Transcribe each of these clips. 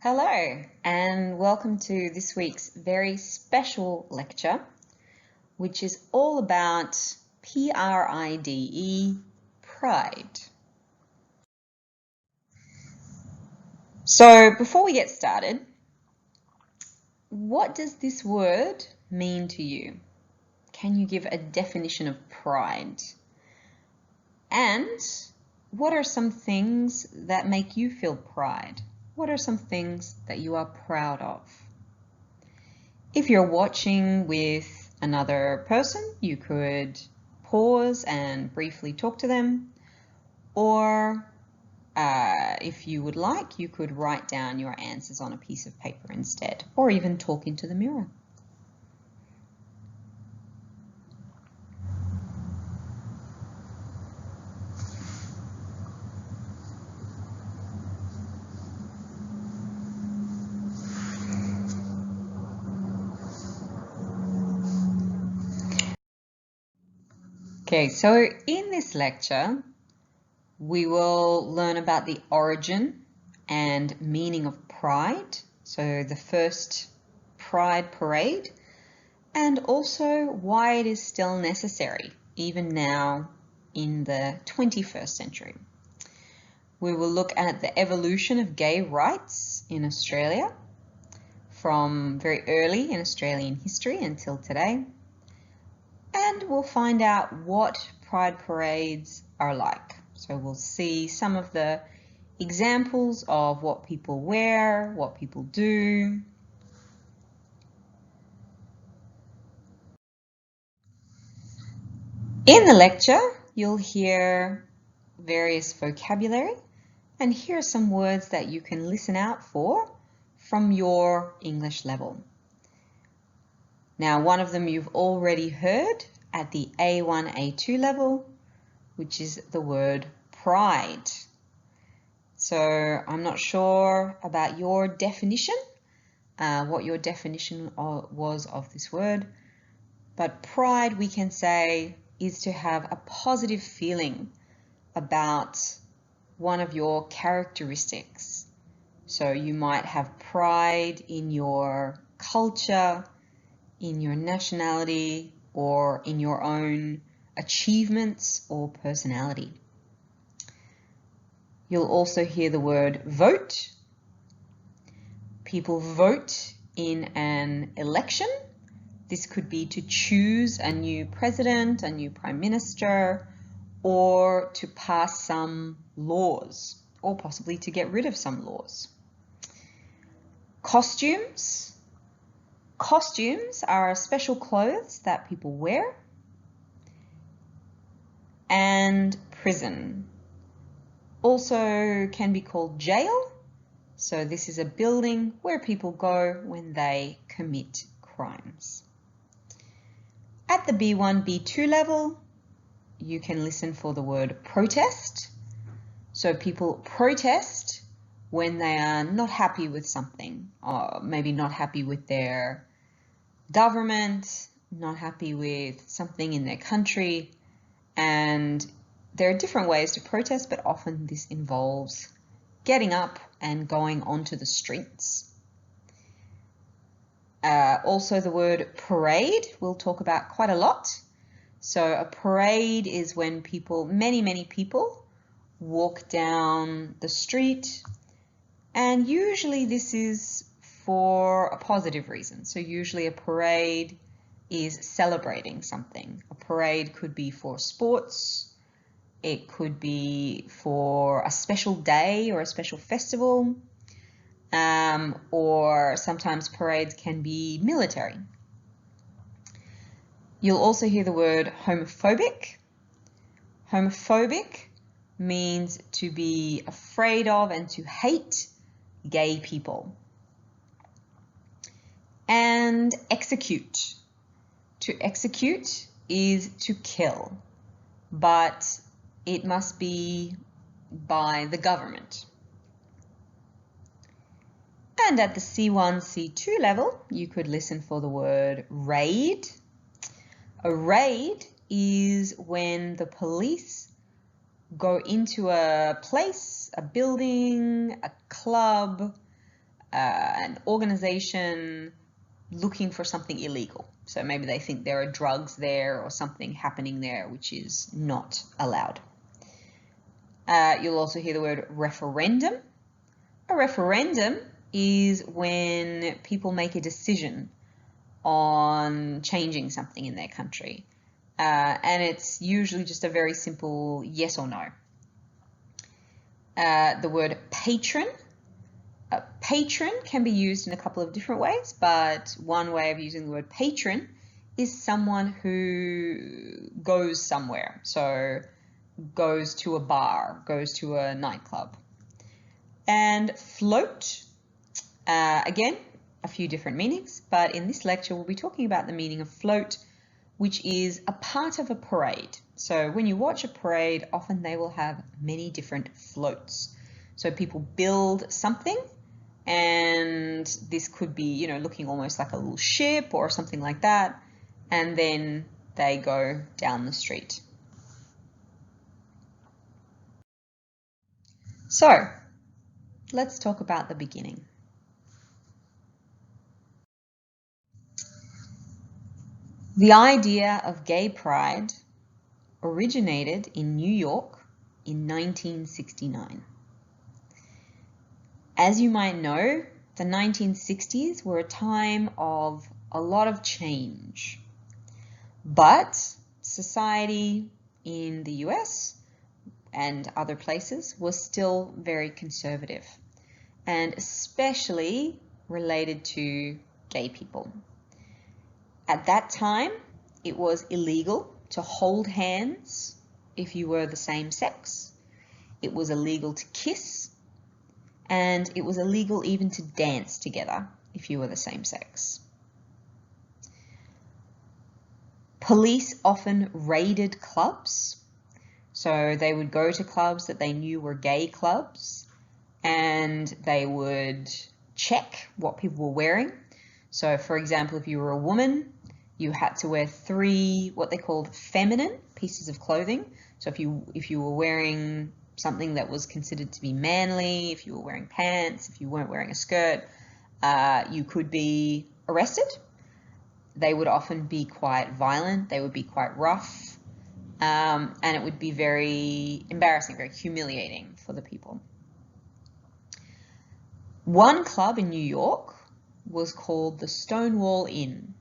Hello, and welcome to this week's very special lecture, which is all about P-R-I-D-E, pride. So before we get started, what does this word mean to you? Can you give a definition of pride? And what are some things that make you feel pride? What are some things that you are proud of? If you're watching with another person, you could pause and briefly talk to them, or if you would like, you could write down your answers on a piece of paper instead, or even talk into the mirror. Okay, so in this lecture, we will learn about the origin and meaning of pride, so the first Pride Parade, and also why it is still necessary, even now in the 21st century. We will look at the evolution of gay rights in Australia from very early in Australian history until today. And we'll find out what pride parades are like. So we'll see some of the examples of what people wear, what people do. In the lecture, you'll hear various vocabulary, and here are some words that you can listen out for from your English level. Now, one of them you've already heard at the A1, A2 level, which is the word pride. So I'm not sure about your definition, what your definition was of this word, but pride, we can say, is to have a positive feeling about one of your characteristics. So you might have pride in your culture, in your nationality, or in your own achievements or personality. You'll also hear the word vote. People vote in an election. This could be to choose a new president, a new prime minister, or to pass some laws, or possibly to get rid of some laws. Costumes. Costumes are special clothes that people wear. And prison. Also can be called jail. So this is a building where people go when they commit crimes. At the B1, B2 level, you can listen for the word protest. So people protest when they are not happy with something, or maybe not happy with their government, not happy with something in their country. And there are different ways to protest, but often this involves getting up and going onto the streets. Also the word parade we'll talk about quite a lot. So a parade is when people, many people, walk down the street, and usually this is for a positive reason. So usually a parade is celebrating something. A parade could be for sports, it could be for a special day or a special festival, or sometimes parades can be military. You'll also hear the word homophobic. Homophobic means to be afraid of and to hate gay people. And execute. To execute is to kill, but it must be by the government. And at the C1, C2 level, you could listen for the word raid. A raid is when the police go into a place, a building, a club, an organization looking for something illegal. So maybe they think there are drugs there or something happening there which is not allowed. You'll also hear the word referendum. A referendum is when people make a decision on changing something in their country. And it's usually just a very simple yes or no. The word patron. Patron can be used in a couple of different ways, but one way of using the word patron is someone who goes somewhere. So goes to a bar, goes to a nightclub. And float, again, a few different meanings, but in this lecture we'll be talking about the meaning of float, which is a part of a parade. So when you watch a parade, often they will have many different floats. So people build something, and this could be, you know, looking almost like a little ship or something like that, and then they go down the street. So let's talk about the beginning. The idea of gay pride originated in New York in 1969. As you might know, the 1960s were a time of a lot of change, but society in the US and other places was still very conservative, and especially related to gay people. At that time, it was illegal to hold hands if you were the same sex. It was illegal to kiss, and it was illegal even to dance together if you were the same sex. Police often raided clubs. So they would go to clubs that they knew were gay clubs, and they would check what people were wearing. So for example, if you were a woman, you had to wear 3 what they called feminine pieces of clothing. So if you were wearing something that was considered to be manly, if you were wearing pants, if you weren't wearing a skirt, you could be arrested. They would often be quite violent, they would be quite rough. And it would be very embarrassing, very humiliating for the people. One club in New York was called the Stonewall Inn.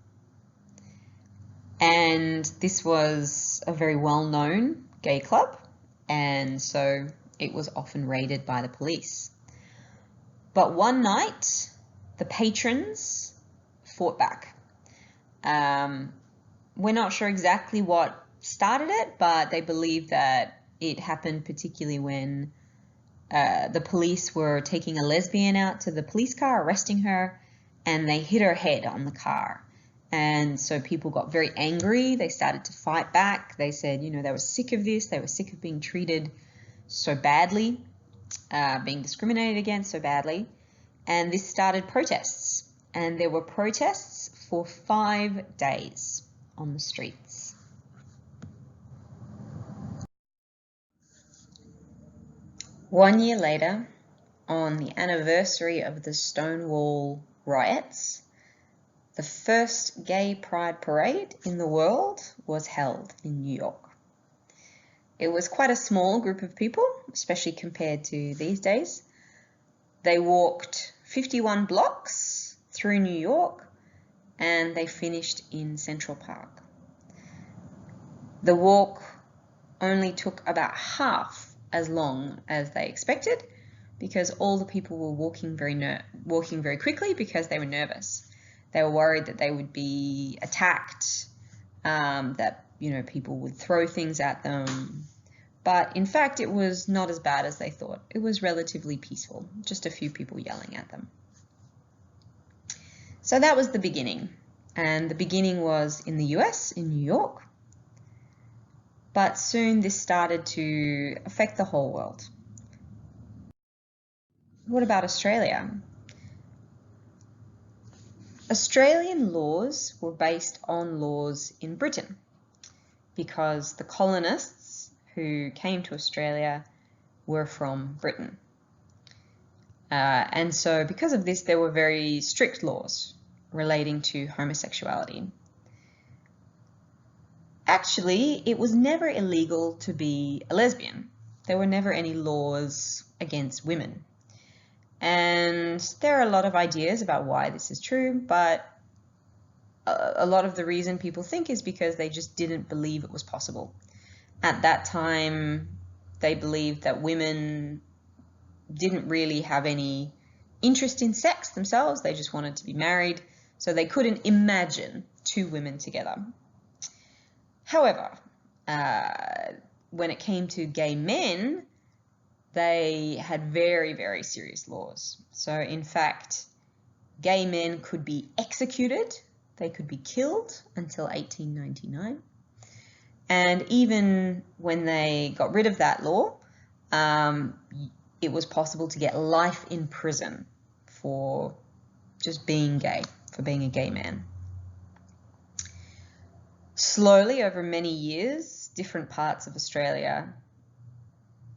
And this was a very well-known gay club, and so it was often raided by the police. But one night, the patrons fought back. We're not sure exactly what started it, but they believe that it happened particularly when the police were taking a lesbian out to the police car, arresting her, and they hit her head on the car. And so people got very angry. They started to fight back. They said, you know, they were sick of this. They were sick of being treated so badly, being discriminated against so badly. And this started protests. And there were protests for 5 days on the streets. One year later, on the anniversary of the Stonewall riots, the first gay pride parade in the world was held in New York. It was quite a small group of people, especially compared to these days. They walked 51 blocks through New York, and they finished in Central Park. The walk only took about half as long as they expected, because all the people were walking very quickly because they were nervous. They were worried that they would be attacked, that, you know, people would throw things at them. But in fact, it was not as bad as they thought. It was relatively peaceful, just a few people yelling at them. So that was the beginning. And the beginning was in the US, in New York. But soon this started to affect the whole world. What about Australia? Australian laws were based on laws in Britain because the colonists who came to Australia were from Britain. And so because of this, there were very strict laws relating to homosexuality. Actually, it was never illegal to be a lesbian. There were never any laws against women. And there are a lot of ideas about why this is true, but a lot of the reason people think is because they just didn't believe it was possible. At that time, they believed that women didn't really have any interest in sex themselves. They just wanted to be married, so they couldn't imagine two women together. However, when it came to gay men, they had very, very serious laws. So in fact, gay men could be executed, they could be killed until 1899. And even when they got rid of that law, it was possible to get life in prison for just being gay, for being a gay man. Slowly, over many years, different parts of Australia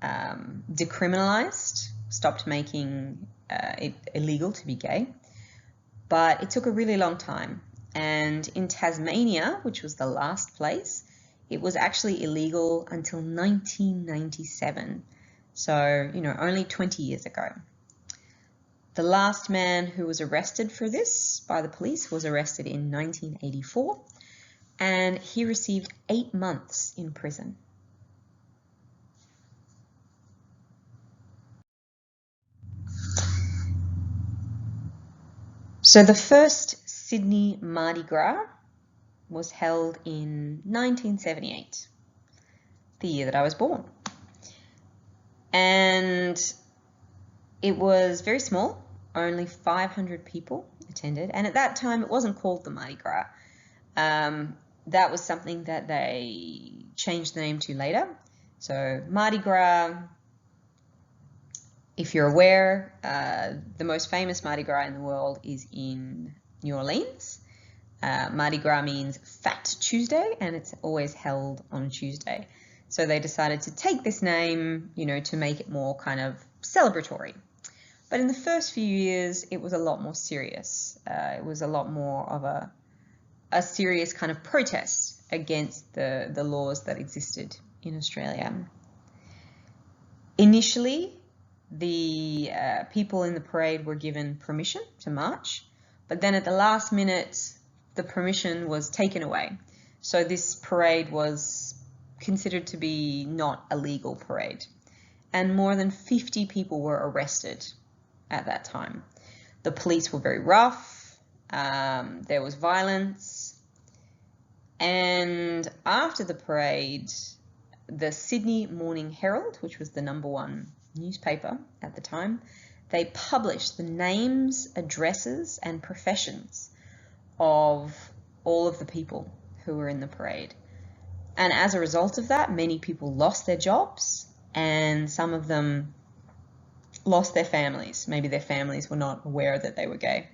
decriminalised, stopped making it illegal to be gay. But it took a really long time. And in Tasmania, which was the last place, it was actually illegal until 1997. So, only 20 years ago. The last man who was arrested for this by the police was arrested in 1984, and he received 8 months in prison. So the first Sydney Mardi Gras was held in 1978, the year that I was born. And it was very small, only 500 people attended. And at that time, it wasn't called the Mardi Gras. That was something that they changed the name to later. So Mardi Gras, if you're aware, the most famous Mardi Gras in the world is in New Orleans. Mardi Gras means Fat Tuesday, and it's always held on a Tuesday. So they decided to take this name, to make it more kind of celebratory. But in the first few years, it was a lot more serious. It was a lot more of a serious kind of protest against the laws that existed in Australia. Initially, the people in the parade were given permission to march, but then at the last minute, the permission was taken away. So this parade was considered to be not a legal parade. And more than 50 people were arrested at that time. The police were very rough, there was violence, and after the parade, the Sydney Morning Herald, which was the #1 newspaper at the time, they published the names, addresses, and professions of all of the people who were in the parade. And as a result of that, many people lost their jobs, and some of them lost their families. Maybe their families were not aware that they were gay.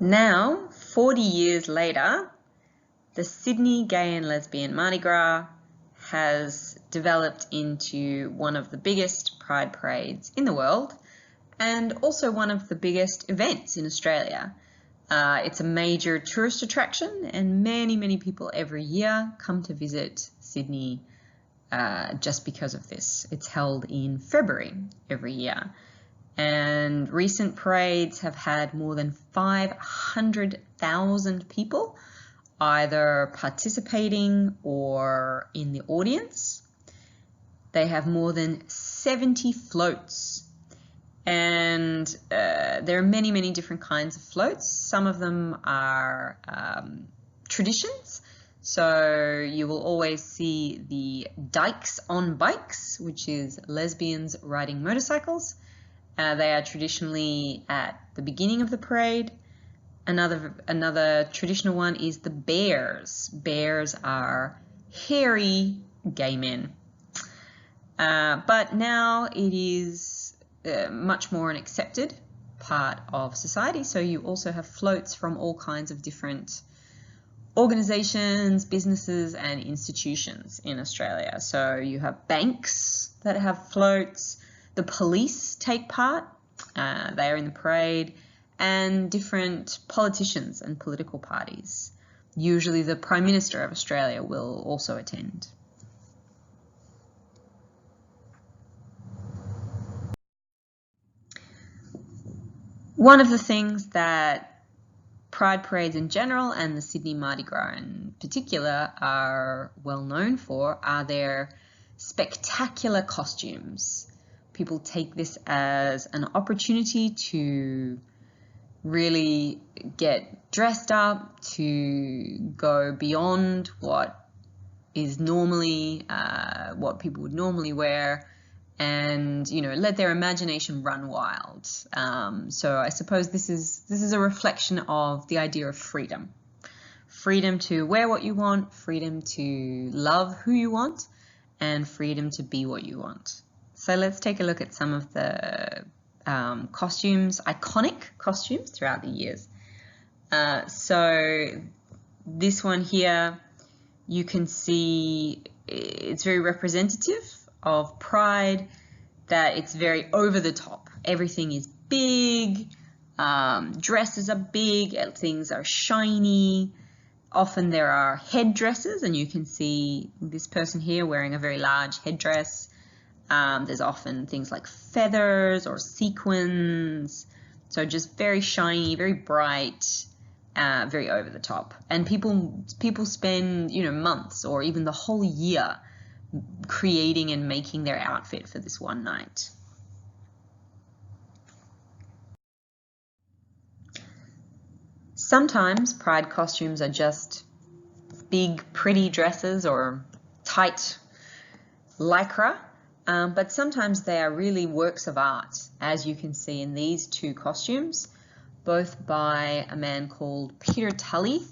Now, 40 years later, the Sydney Gay and Lesbian Mardi Gras has developed into one of the biggest pride parades in the world, and also one of the biggest events in Australia. It's a major tourist attraction, and many, many people every year come to visit Sydney just because of this. It's held in February every year, and recent parades have had more than 500,000 people either participating or in the audience. They have more than 70 floats. And there are many, many different kinds of floats. Some of them are traditions. So you will always see the Dykes on Bikes, which is lesbians riding motorcycles. They are traditionally at the beginning of the parade. Another traditional one is the Bears. Bears are hairy gay men. But now it is much more an accepted part of society. So you also have floats from all kinds of different organizations, businesses, and institutions in Australia. So you have banks that have floats, the police take part, they are in the parade, and different politicians and political parties. Usually the Prime Minister of Australia will also attend. One of the things that Pride parades in general and the Sydney Mardi Gras in particular are well known for are their spectacular costumes. People take this as an opportunity to really get dressed up, to go beyond what is normally what people would normally wear, and let their imagination run wild. So I suppose this is a reflection of the idea of freedom. Freedom to wear what you want, freedom to love who you want, and freedom to be what you want. So let's take a look at some of the costumes, iconic costumes throughout the years. So this one here, you can see it's very representative of Pride, that it's very over the top. Everything is big, dresses are big, things are shiny. Often there are headdresses, and you can see this person here wearing a very large headdress. There's often things like feathers or sequins. So just very shiny, very bright, very over the top. And people spend, months or even the whole year creating and making their outfit for this one night. Sometimes Pride costumes are just big, pretty dresses or tight lycra, but sometimes they are really works of art, as you can see in these two costumes, both by a man called Peter Tully,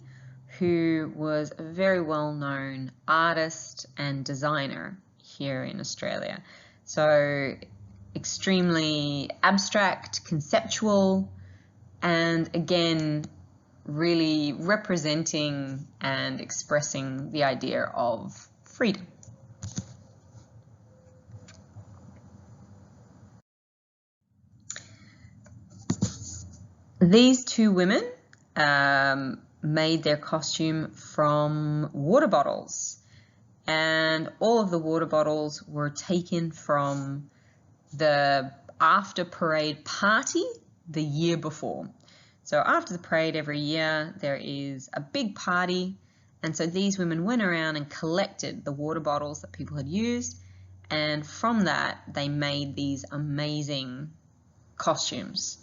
who was a very well-known artist and designer here in Australia. So extremely abstract, conceptual, and again, really representing and expressing the idea of freedom. These two women made their costume from water bottles, and all of the water bottles were taken from the after parade party the year before. So after the parade every year there is a big party, and so these women went around and collected the water bottles that people had used, and from that they made these amazing costumes.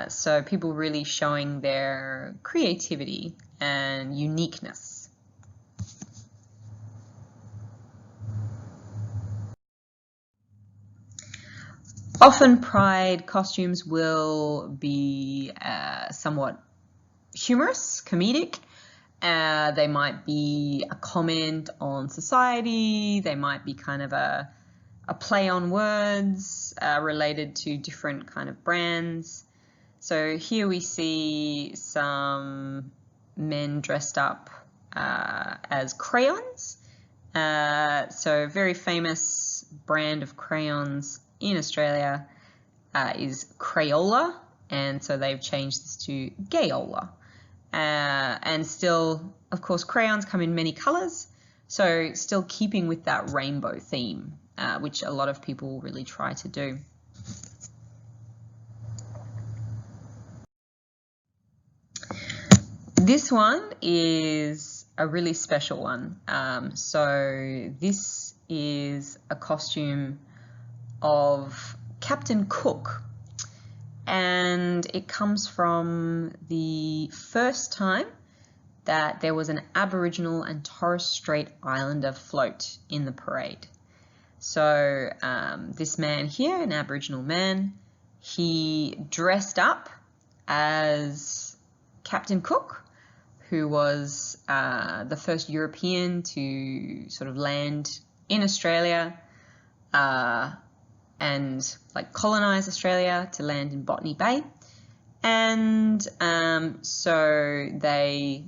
So people really showing their creativity and uniqueness. Often Pride costumes will be somewhat humorous, comedic. They might be a comment on society. They might be kind of a play on words related to different kind of brands. So here we see some men dressed up as crayons. So a very famous brand of crayons in Australia is Crayola, and so they've changed this to Gayola. And still, of course, crayons come in many colours, so still keeping with that rainbow theme, which a lot of people really try to do. This one is a really special one. So this is a costume of Captain Cook, and it comes from the first time that there was an Aboriginal and Torres Strait Islander float in the parade. So this man here, an Aboriginal man, he dressed up as Captain Cook, who was the first European to sort of land in Australia and colonize Australia, to land in Botany Bay. And so they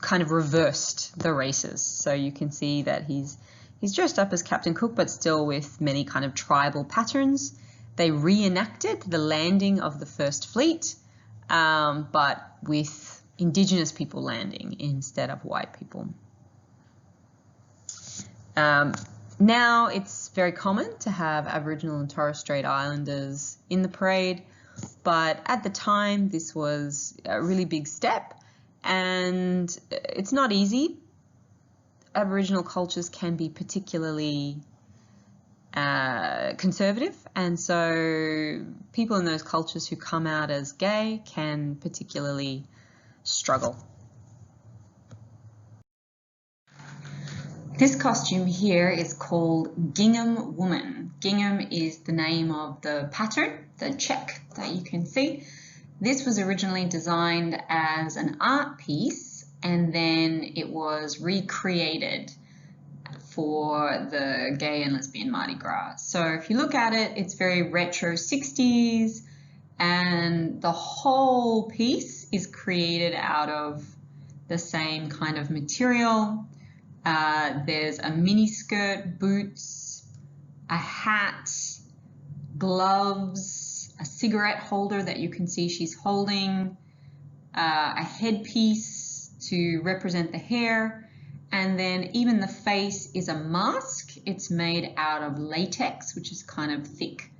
kind of reversed the races. So you can see that he's dressed up as Captain Cook, but still with many kind of tribal patterns. They reenacted the landing of the First Fleet, but with Indigenous people landing instead of white people. Now it's very common to have Aboriginal and Torres Strait Islanders in the parade, but at the time this was a really big step, and it's not easy. Aboriginal cultures can be particularly conservative, and so people in those cultures who come out as gay can particularly struggle. This costume here is called Gingham Woman. Gingham is the name of the pattern, the check that you can see. This was originally designed as an art piece, and then it was recreated for the gay and lesbian Mardi Gras. So if you look at it, it's very retro 60s, and the whole piece is created out of the same kind of material. There's a mini skirt, boots, a hat, gloves, a cigarette holder that you can see she's holding, a headpiece to represent the hair, and then even the face is a mask. It's made out of latex, which is kind of thick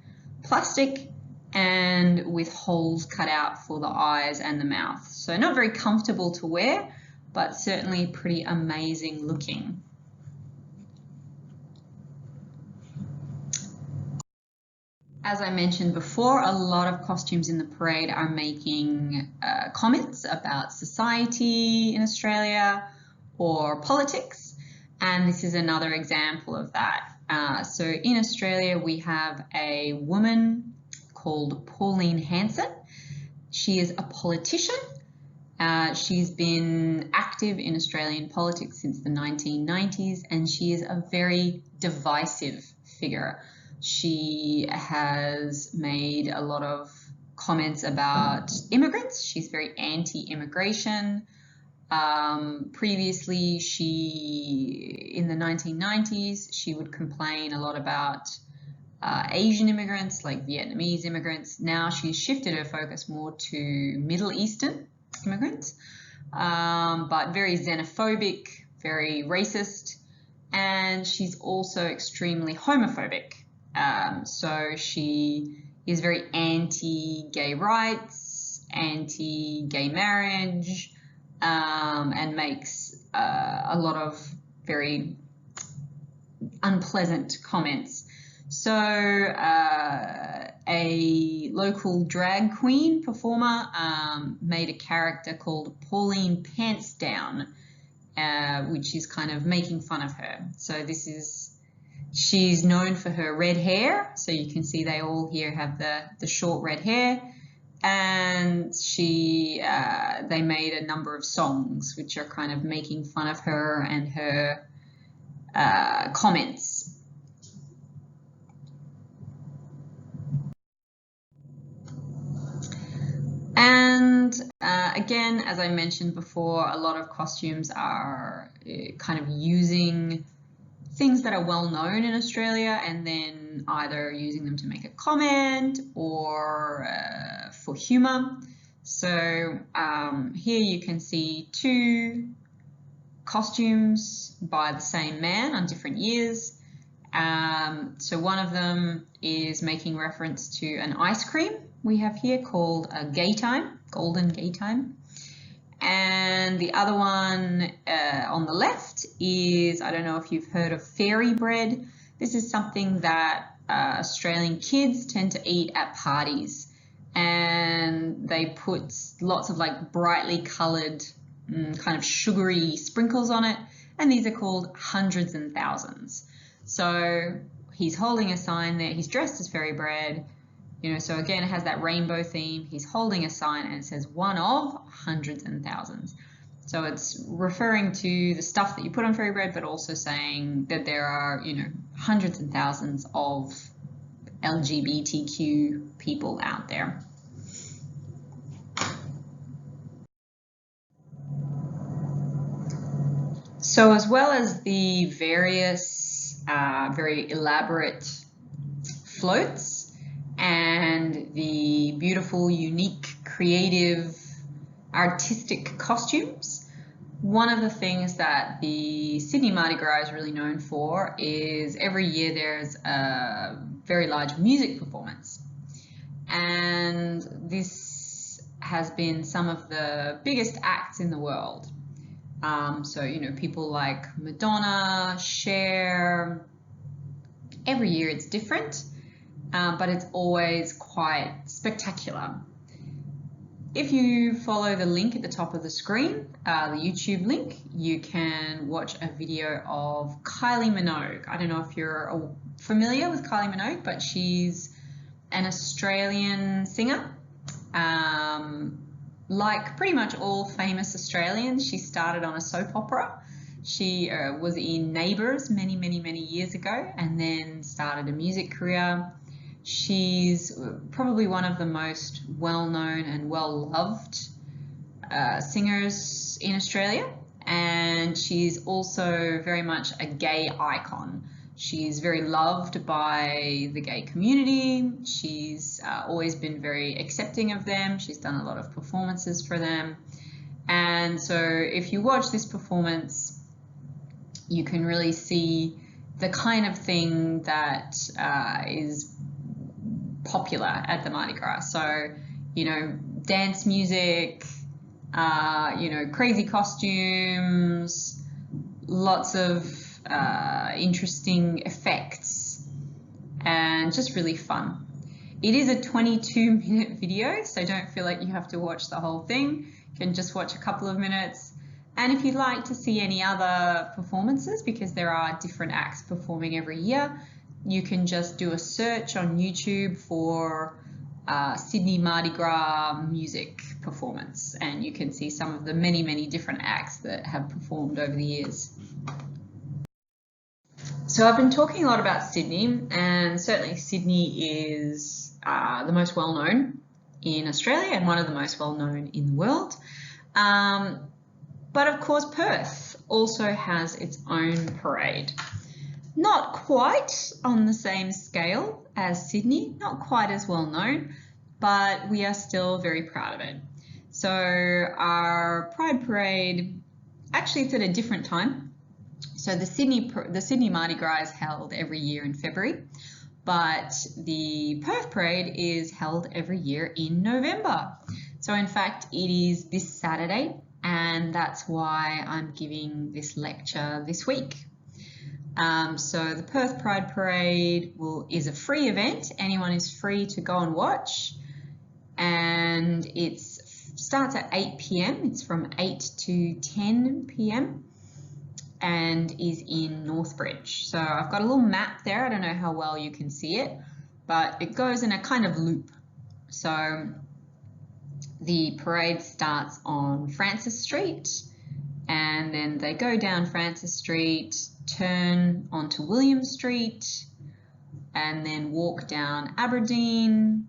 plastic, and with holes cut out for the eyes and the mouth. So not very comfortable to wear, but certainly pretty amazing looking. As I mentioned before, a lot of costumes in the parade are making comments about society in Australia or politics, and this is another example of that. So in Australia, we have a woman called Pauline Hanson. She is a politician. She's been active in Australian politics since the 1990s, and she is a very divisive figure. She has made a lot of comments about immigrants. She's very anti-immigration. Previously, in the 1990s, she would complain a lot about Asian immigrants, like Vietnamese immigrants. Now she's shifted her focus more to Middle Eastern immigrants, but very xenophobic, very racist, and she's also extremely homophobic. So she is very anti-gay rights, anti-gay marriage, and makes a lot of very unpleasant comments. So a local drag queen performer made a character called Pauline Pants Down, which is kind of making fun of her. So she's known for her red hair. So you can see they all here have the short red hair, and they made a number of songs which are kind of making fun of her and her comments. And again, as I mentioned before, a lot of costumes are kind of using things that are well known in Australia and then either using them to make a comment or for humour. So here you can see two costumes by the same man on different years. So one of them is making reference to an ice cream we have here called a Gay Time, Golden Gay Time. And the other one on the left is, I don't know if you've heard of fairy bread. This is something that Australian kids tend to eat at parties. And they put lots of like brightly coloured kind of sugary sprinkles on it. And these are called hundreds and thousands. So he's holding a sign there. He's dressed as fairy bread. So again, it has that rainbow theme. He's holding a sign and it says one of hundreds and thousands. So it's referring to the stuff that you put on fairy bread, but also saying that there are, hundreds and thousands of LGBTQ people out there. So as well as the various very elaborate floats and the beautiful, unique, creative, artistic costumes, one of the things that the Sydney Mardi Gras is really known for is every year there's a very large music performance. And this has been some of the biggest acts in the world. So, you know, people like Madonna, Cher, every year it's different, but it's always quite spectacular. If you follow the link at the top of the screen, the YouTube link, you can watch a video of Kylie Minogue. I don't know if you're familiar with Kylie Minogue, but she's an Australian singer. Like pretty much all famous Australians, she started on a soap opera. She was in Neighbours many years ago and then started a music career. She's probably one of the most well-known and well-loved singers in Australia, and she's also very much a gay icon. She's very loved by the gay community. She's always been very accepting of them. She's done a lot of performances for them. And so if you watch this performance, you can really see the kind of thing that is popular at the Mardi Gras. So, you know, dance music, you know, crazy costumes, lots of interesting effects, and just really fun. It is a 22-minute video, so don't feel like you have to watch the whole thing. You can just watch a couple of minutes. And if you'd like to see any other performances, because there are different acts performing every year, you can just do a search on YouTube for Sydney Mardi Gras music performance, and you can see some of the many different acts that have performed over the years. So I've been talking a lot about Sydney, and certainly Sydney is the most well-known in Australia and one of the most well-known in the world. But of course Perth also has its own parade. Not quite on the same scale as Sydney, not quite as well known, but we are still very proud of it. So our Pride Parade, actually it's at a different time. So the Sydney Mardi Gras is held every year in February, but the Perth Parade is held every year in November. So in fact, it is this Saturday, and that's why I'm giving this lecture this week. So the Perth Pride Parade is a free event. Anyone is free to go and watch, and it starts at 8 p.m. It's from 8 to 10 p.m. and is in Northbridge. So I've got a little map there. I don't know how well you can see it, but it goes in a kind of loop. So the parade starts on Francis Street, and then they go down Francis Street, turn onto William Street, and then walk down Aberdeen,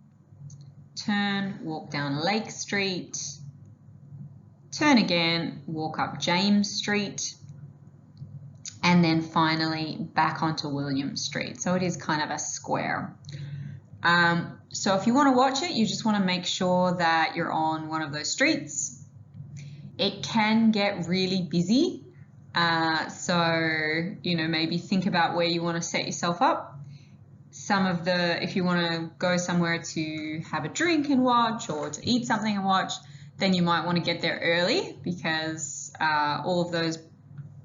walk down Lake Street, turn again, walk up James Street, and then finally back onto William Street. So it is kind of a square. So if you want to watch it, you just want to make sure that you're on one of those streets. It can get really busy. So, you know, maybe think about where you want to set yourself up. If you want to go somewhere to have a drink and watch, or to eat something and watch, then you might want to get there early, because all of those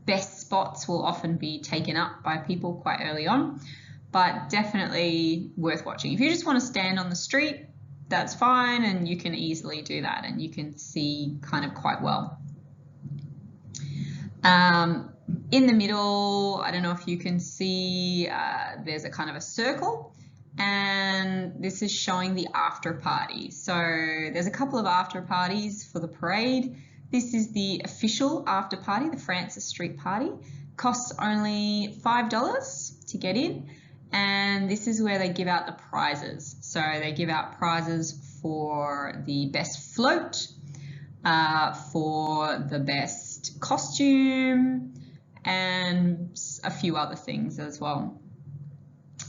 best spots will often be taken up by people quite early on, but definitely worth watching. If you just want to stand on the street, that's fine, and you can easily do that, and you can see kind of quite well. In the middle, I don't know if you can see, there's a kind of a circle, and this is showing the after party. So there's a couple of after parties for the parade. This is the official after party, the Francis Street party. Costs only $5 to get in, and this is where they give out the prizes. So they give out prizes for the best float, for the best costume, and a few other things as well.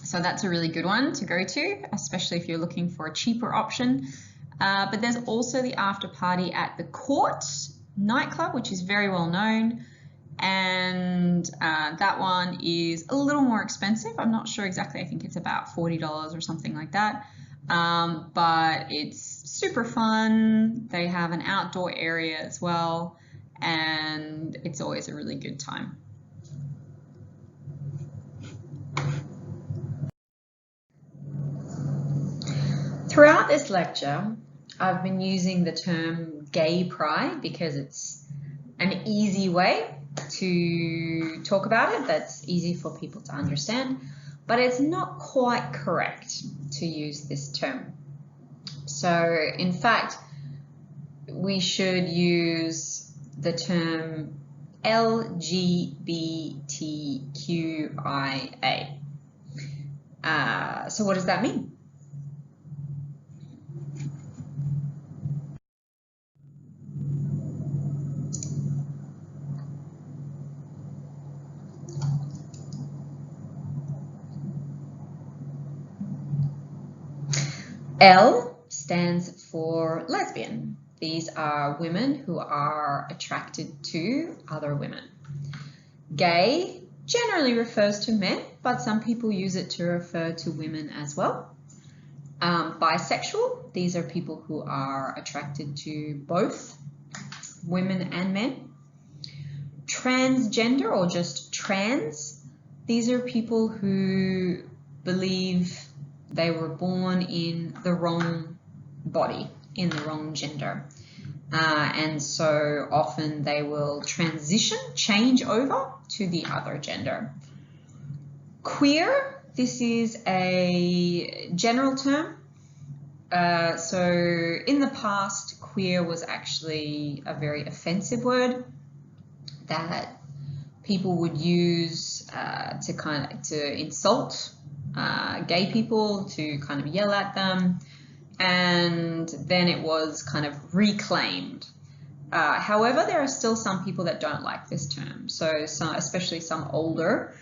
So that's a really good one to go to, especially if you're looking for a cheaper option. But there's also the after party at the Court nightclub, which is very well known. And that one is a little more expensive. I'm not sure exactly. I think it's about $40 or something like that. But it's super fun. They have an outdoor area as well, and it's always a really good time. Throughout this lecture, I've been using the term gay pride because it's an easy way to talk about it, that's easy for people to understand, but it's not quite correct to use this term. So in fact, we should use the term LGBTQIA. So what does that mean? L stands for lesbian. These are women who are attracted to other women. Gay generally refers to men, but some people use it to refer to women as well. Bisexual, these are people who are attracted to both women and men. Transgender, or just trans, these are people who believe they were born in the wrong body, in the wrong gender. And so often they will change over to the other gender. Queer, this is a general term. So in the past, queer was actually a very offensive word that people would use to insult gay people, to kind of yell at them, and then it was kind of reclaimed. However, there are still some people that don't like this term. So especially some older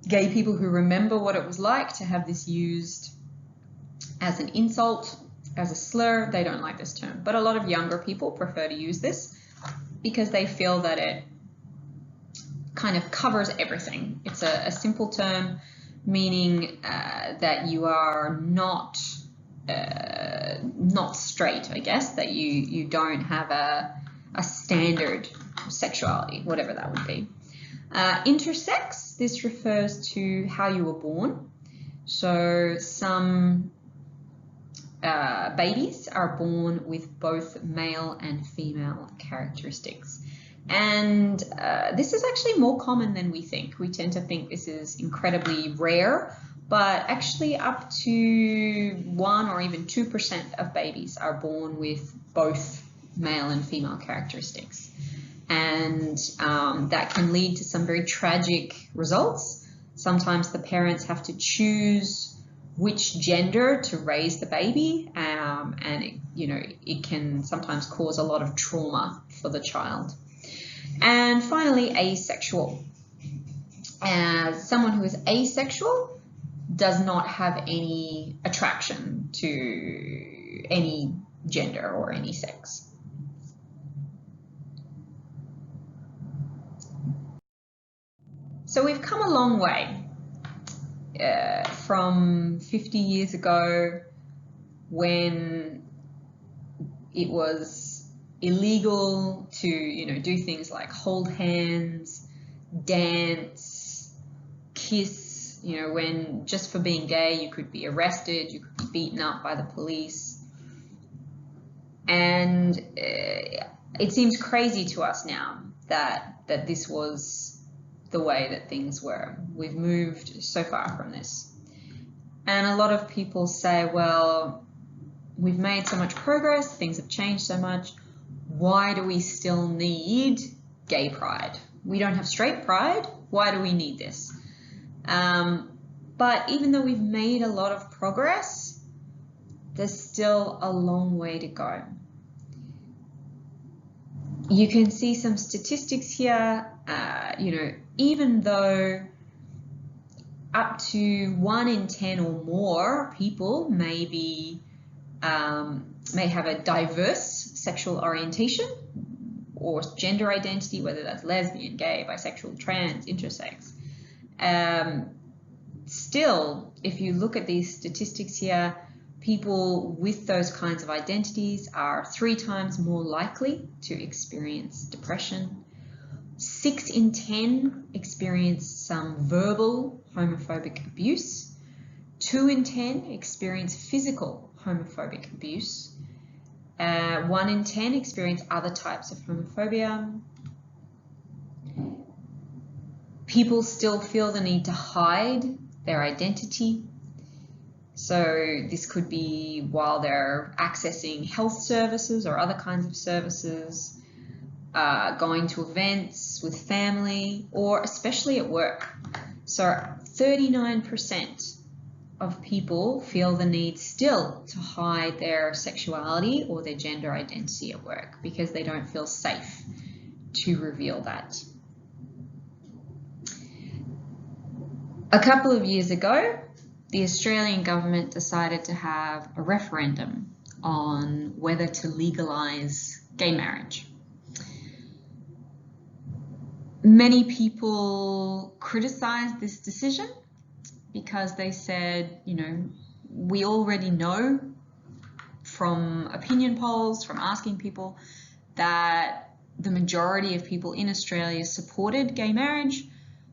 gay people who remember what it was like to have this used as an insult, as a slur, they don't like this term. But a lot of younger people prefer to use this because they feel that it kind of covers everything. It's a simple term meaning that you are not straight, I guess, that you don't have a standard sexuality, whatever that would be. Intersex, this refers to how you were born. So some babies are born with both male and female characteristics. And this is actually more common than we think. We tend to think this is incredibly rare, but actually up to 1 or even 2% of babies are born with both male and female characteristics. And that can lead to some very tragic results. Sometimes the parents have to choose which gender to raise the baby, and it can sometimes cause a lot of trauma for the child. And finally, asexual. Someone who is asexual does not have any attraction to any gender or any sex. So we've come a long way from 50 years ago, when it was illegal to do things like hold hands, dance, kiss, when just for being gay you could be arrested, you could be beaten up by the police. And it seems crazy to us now that this was the way that things were. We've moved so far from this. And a lot of people say, well, we've made so much progress, things have changed so much, why do we still need gay pride? We don't have straight pride, why do we need this? But even though we've made a lot of progress, there's still a long way to go. You can see some statistics here. even though up to 1 in 10 or more people may have a diverse sexual orientation or gender identity, whether that's lesbian, gay, bisexual, trans, intersex. Still, if you look at these statistics here, people with those kinds of identities are 3 times more likely to experience depression. 6 in 10 experience some verbal homophobic abuse. 2 in 10 experience physical homophobic abuse. 1 in 10 experience other types of homophobia. People still feel the need to hide their identity. So this could be while they're accessing health services or other kinds of services, going to events with family, or especially at work. So 39% of people feel the need still to hide their sexuality or their gender identity at work because they don't feel safe to reveal that. A couple of years ago, the Australian government decided to have a referendum on whether to legalise gay marriage. Many people criticised this decision because they said, we already know from opinion polls, from asking people, that the majority of people in Australia supported gay marriage.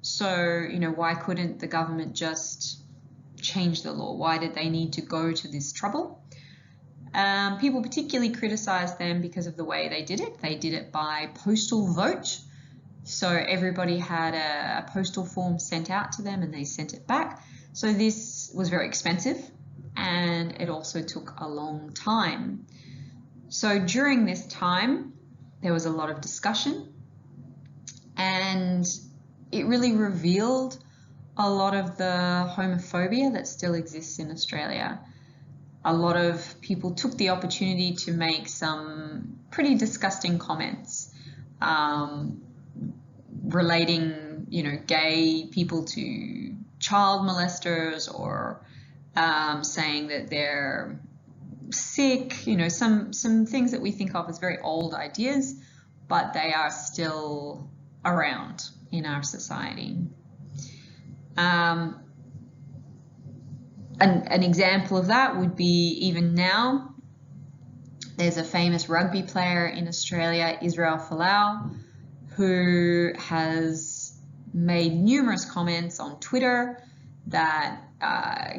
So, why couldn't the government just change the law? Why did they need to go to this trouble? People particularly criticised them because of the way they did it. They did it by postal vote. So everybody had a postal form sent out to them and they sent it back. So this was very expensive and it also took a long time. So during this time, there was a lot of discussion and it really revealed a lot of the homophobia that still exists in Australia. A lot of people took the opportunity to make some pretty disgusting comments relating, gay people to child molesters, or saying that they're sick, some things that we think of as very old ideas, but they are still around in our society. An example of that would be, even now, there's a famous rugby player in Australia, Israel Folau, who has made numerous comments on Twitter that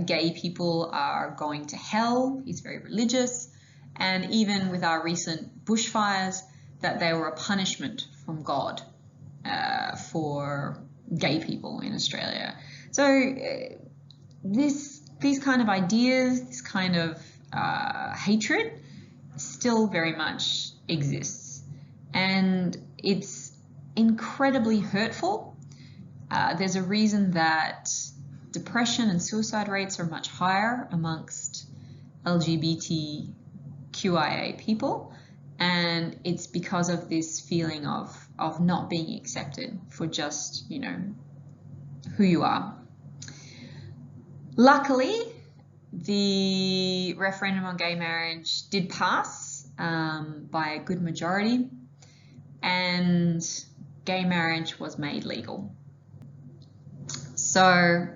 gay people are going to hell. He's very religious. And even with our recent bushfires, that they were a punishment from God for gay people in Australia. So these kind of ideas, this kind of hatred still very much exists. And it's incredibly hurtful. There's a reason that depression and suicide rates are much higher amongst LGBTQIA people, and it's because of this feeling of not being accepted for just, who you are. Luckily, the referendum on gay marriage did pass by a good majority, and gay marriage was made legal. So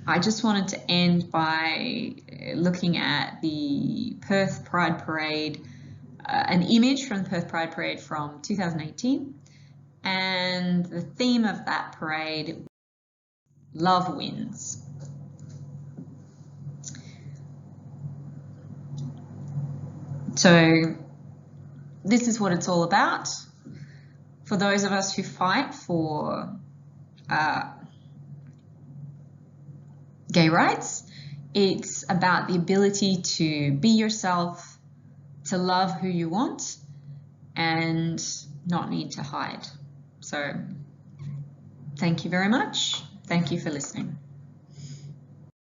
I just wanted to end by looking at the Perth Pride Parade, an image from the Perth Pride Parade from 2018, and the theme of that parade, Love Wins. So this is what it's all about. For those of us who fight for gay rights, it's about the ability to be yourself, to love who you want, and not need to hide. So thank you very much. Thank you for listening.